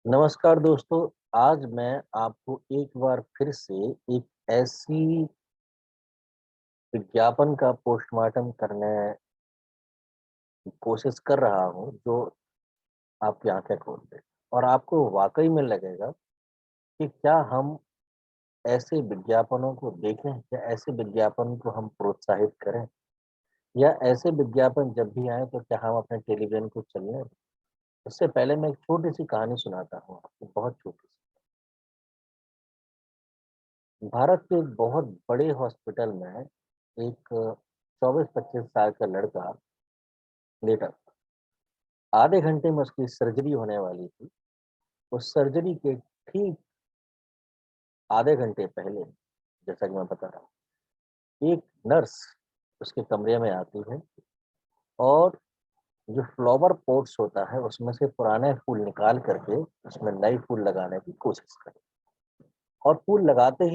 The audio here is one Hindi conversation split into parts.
नमस्कार दोस्तों। आज मैं आपको एक बार फिर से एक ऐसी विज्ञापन का पोस्टमार्टम करने की कोशिश कर रहा हूँ जो आपकी आंखें खोल दे और आपको वाकई में लगेगा कि क्या हम ऐसे विज्ञापनों को देखें या ऐसे विज्ञापन को हम प्रोत्साहित करें या ऐसे विज्ञापन जब भी आए तो क्या हम अपने टेलीविजन को चलने दें। उससे पहले मैं एक छोटी सी कहानी सुनाता हूँ आपको, बहुत छोटी सी। भारत के एक बहुत बड़े हॉस्पिटल में एक 24-25 साल का लड़का लेटा था। आधे घंटे में उसकी सर्जरी होने वाली थी। उस सर्जरी के ठीक आधे घंटे पहले, जैसा कि मैं बता रहा हूँ, एक नर्स उसके कमरे में आती है और जो फ्लावर पॉट्स होता है उसमें से पुराने फूल निकाल करके उसमें नए फूल लगाने की कोशिश करती है। और फूल लगाते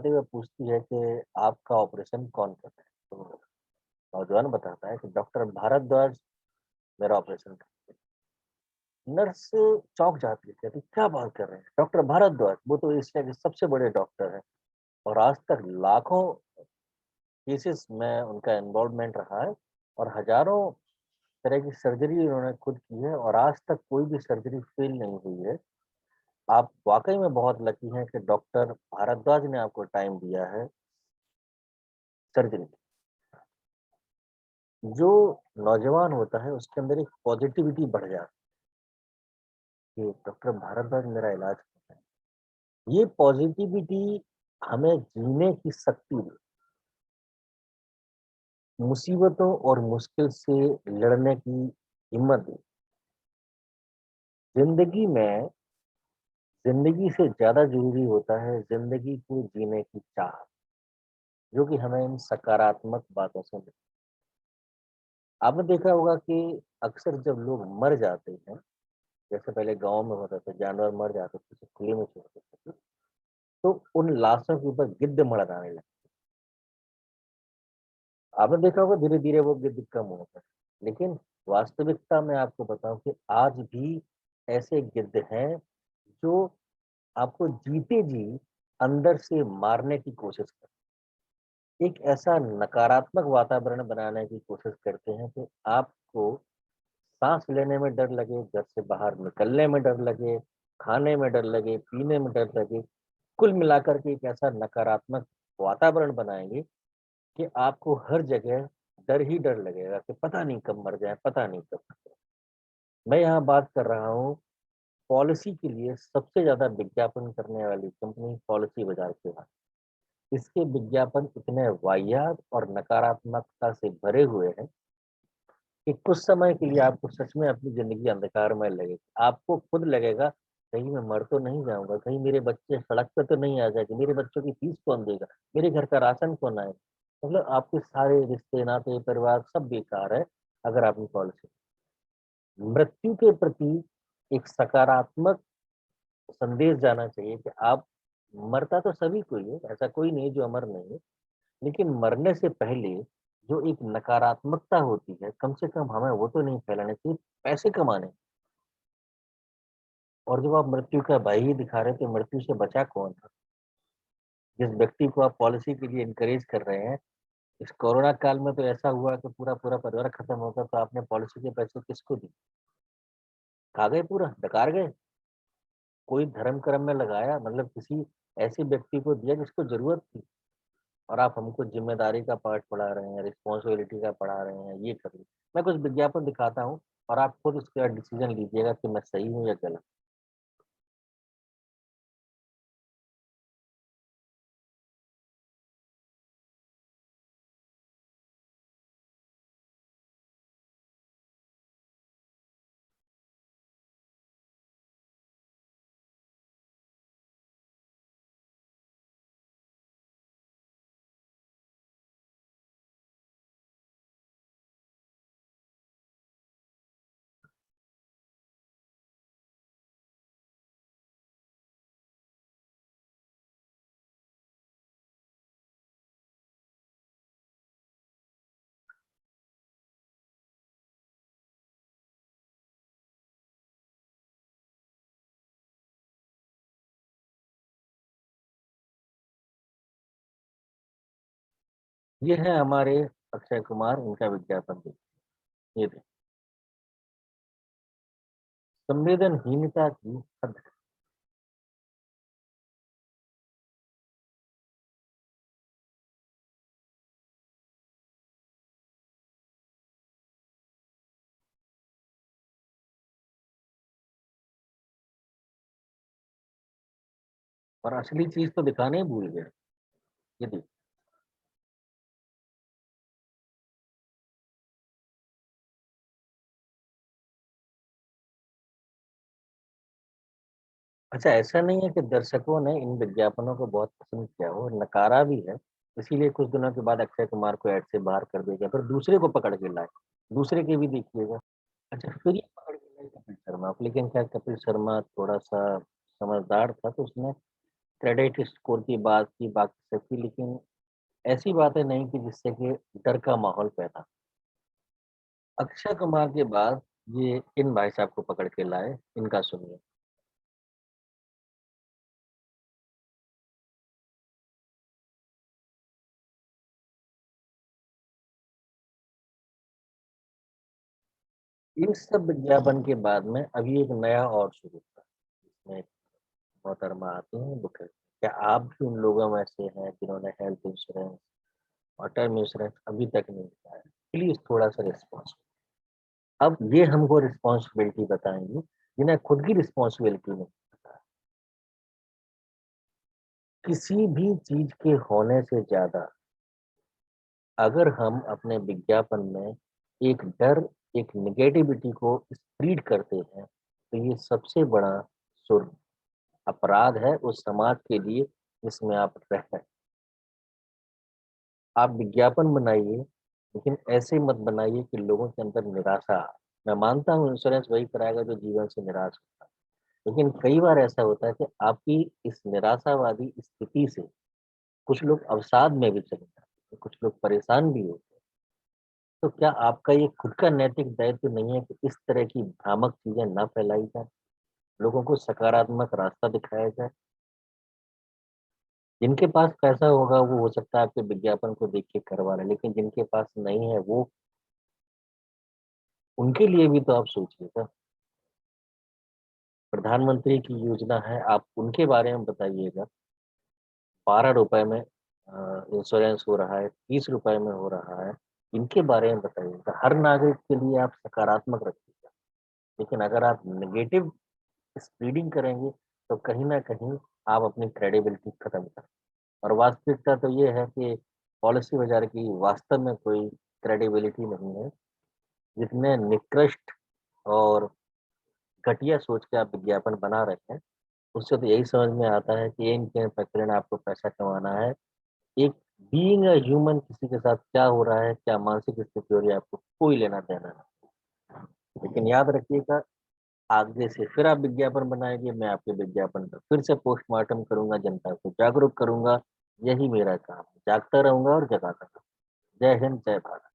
हुए पूछती है कि आपका ऑपरेशन कौन कर रहा है। तो नौजवान बताता है कि डॉक्टर भारद्वाज मेरा ऑपरेशन कर। नर्स चौंक जाती है, कहती क्या बात कर रहे हैं, डॉक्टर भारद्वाज? वो तो एशिया के सबसे बड़े डॉक्टर हैं और आज तक लाखों केसेस में उनका इन्वॉल्वमेंट रहा है और हजारों तरह की सर्जरी उन्होंने खुद की है और आज तक कोई भी सर्जरी फेल नहीं हुई है। आप वाकई में बहुत लकी हैं कि डॉक्टर भारद्वाज ने आपको टाइम दिया है सर्जरी। जो नौजवान होता है उसके अंदर एक पॉजिटिविटी बढ़ जाती है कि डॉक्टर भारद्वाज मेरा इलाज कर रहे हैं। ये पॉजिटिविटी हमें जीने की शक्ति दे, मुसीबतों और मुश्किल से लड़ने की हिम्मत दे। जिंदगी में जिंदगी से ज्यादा जरूरी होता है जिंदगी को जीने की चाह, जो कि हमें इन सकारात्मक बातों से मिलती है। आपने देखा होगा कि अक्सर जब लोग मर जाते हैं, जैसे पहले गांव में होता था, जानवर मर जाते थे तो खुले में छोड़ देते थे, तो उन लाशों के ऊपर गिद्ध मड़ाने लगते। आपने देखा होगा धीरे धीरे वो गिद्ध कम होता है। लेकिन वास्तविकता में आपको बताऊं कि आज भी ऐसे गिद्ध हैं जो आपको जीते जी अंदर से मारने की कोशिश करते हैं। एक ऐसा नकारात्मक वातावरण बनाने की कोशिश करते हैं कि आपको सांस लेने में डर लगे, घर से बाहर निकलने में डर लगे, खाने में डर लगे, पीने में डर लगे। कुल मिलाकर के एक ऐसा नकारात्मक वातावरण बनाएंगे कि आपको हर जगह डर ही डर लगेगा कि पता नहीं कब मर जाए, पता नहीं कब मर जाए। मैं यहाँ बात कर रहा हूँ पॉलिसी के लिए सबसे ज्यादा विज्ञापन करने वाली कंपनी पॉलिसी बाजार के बाद। इसके विज्ञापन इतने वाहियात और नकारात्मकता से भरे हुए हैं कि कुछ समय के लिए आपको सच में अपनी जिंदगी अंधकारमय लगेगी। आपको खुद लगेगा कहीं मैं मर तो नहीं जाऊंगा, कहीं मेरे बच्चे सड़क पे तो नहीं आ जाएंगे, मेरे बच्चों की फीस कौन देगा, मेरे घर का राशन कौन आएगा। मतलब आपके सारे रिश्ते नाते परिवार सब बेकार है अगर आपकी पॉलिसी। मृत्यु के प्रति एक सकारात्मक संदेश जाना चाहिए कि आप, मरता तो सभी कोई है, ऐसा कोई नहीं जो अमर नहीं है, लेकिन मरने से पहले जो एक नकारात्मकता होती है कम से कम हमें वो तो नहीं फैलानी चाहिए पैसे कमाने। और जब आप मृत्यु का भय ही दिखा रहे हैं तो मृत्यु से बचा कौन था? जिस व्यक्ति को आप पॉलिसी के लिए इनकरेज कर रहे हैं, इस कोरोना काल में तो ऐसा हुआ कि पूरा पूरा परिवार खत्म होगा, तो आपने पॉलिसी के पैसे किसको दिए? खा गए, पूरा डकार गए। कोई धर्म कर्म में लगाया, मतलब किसी ऐसे व्यक्ति को दिया जिसको जरूरत थी। और आप हमको जिम्मेदारी का पाठ पढ़ा रहे हैं, रिस्पॉन्सिबिलिटी का पढ़ा रहे हैं, ये करिए। मैं कुछ विज्ञापन दिखाता हूँ और आप खुद उसका डिसीजन लीजिएगा कि मैं सही हूँ या गलत। ये है हमारे अक्षय कुमार, इनका विज्ञापन देखिए। ये देखिए, संवेदनहीनता की हद। और असली चीज तो दिखाने ही भूल गए। ये देखिए। अच्छा, ऐसा नहीं है कि दर्शकों ने इन विज्ञापनों को बहुत पसंद किया हो, नकारा भी है। इसीलिए कुछ दिनों के बाद अक्षय कुमार को ऐड से बाहर कर दिया गया, फिर दूसरे को पकड़ के लाए। दूसरे के भी देखिएगा। अच्छा, फिर ये पकड़ के लाए कपिल शर्मा को, लेकिन क्या कपिल शर्मा थोड़ा सा समझदार था, तो उसने क्रेडिट स्कोर की बात की, बाकी सब की, लेकिन ऐसी बातें नहीं की जिससे कि डर का माहौल पैदा। अक्षय कुमार के बाद ये इन भाई साहब को पकड़ के लाए, इनका सुनिए। इन सब विज्ञापन के बाद में अभी एक नया और शुरू हुआ, इसमें मोहतरमा आती हैं बुक। क्या आप भी उन लोगों में से हैं जिन्होंने हेल्थ इंश्योरेंस और टर्म इंश्योरेंस अभी तक नहीं लिया है? प्लीज थोड़ा सा रिस्पॉन्स। अब ये हमको रिस्पॉन्सिबिलिटी बताएंगे जिन्हें खुद की रिस्पॉन्सिबिलिटी नहीं पता। किसी भी चीज के होने से ज्यादा अगर हम अपने विज्ञापन में एक डर, एक निगेटिविटी को स्प्रीड करते हैं, तो ये सबसे बड़ा सुर अपराध है उस समाज के लिए जिसमें आप रह रहे हैं। आप विज्ञापन बनाइए, लेकिन ऐसे मत बनाइए कि लोगों के अंदर निराशा आए। मैं मानता हूँ इंश्योरेंस वही कराएगा जो जीवन से निराश होता है, लेकिन कई बार ऐसा होता है कि आपकी इस निराशावादी स्थिति से कुछ लोग अवसाद में भी चले जाते हैं, कुछ लोग परेशान भी होते हैं। तो क्या आपका ये खुद का नैतिक दायित्व नहीं है कि इस तरह की भ्रामक चीजें ना फैलाई जाए, लोगों को सकारात्मक रास्ता दिखाया जाए? जिनके पास पैसा होगा वो हो सकता है आपके विज्ञापन को देख के करवा ले, लेकिन जिनके पास नहीं है वो, उनके लिए भी तो आप सोचिएगा। प्रधानमंत्री की योजना है, आप उनके बारे में बताइएगा। 12 रुपए में इंश्योरेंस हो रहा है, 30 रुपए में हो रहा है। इनके बारे में बताइएगा। हर नागरिक के लिए आप सकारात्मक रखिएगा, लेकिन अगर आप नेगेटिव स्प्रीडिंग करेंगे तो कहीं ना कहीं आप अपनी क्रेडिबिलिटी खत्म कर। और वास्तविकता तो ये है कि पॉलिसी बाजार की वास्तव में कोई क्रेडिबिलिटी नहीं है। जितने निकृष्ट और घटिया सोच के आप विज्ञापन बना रहे हैं, उससे तो यही समझ में आता है कि इन के प्रकरण आपको पैसा कमाना है। एक बीइंग अ ह्यूमन किसी के साथ क्या हो रहा है, क्या मानसिक स्थिति हो रही है, आपको कोई लेना देना नहीं। लेकिन याद रखिएगा, आगे से फिर आप विज्ञापन बनाएंगे, मैं आपके विज्ञापन पर फिर से पोस्टमार्टम करूंगा, जनता को जागरूक करूंगा। यही मेरा काम है, जागता रहूंगा और जगाता रहूंगा। जय हिंद, जय भारत।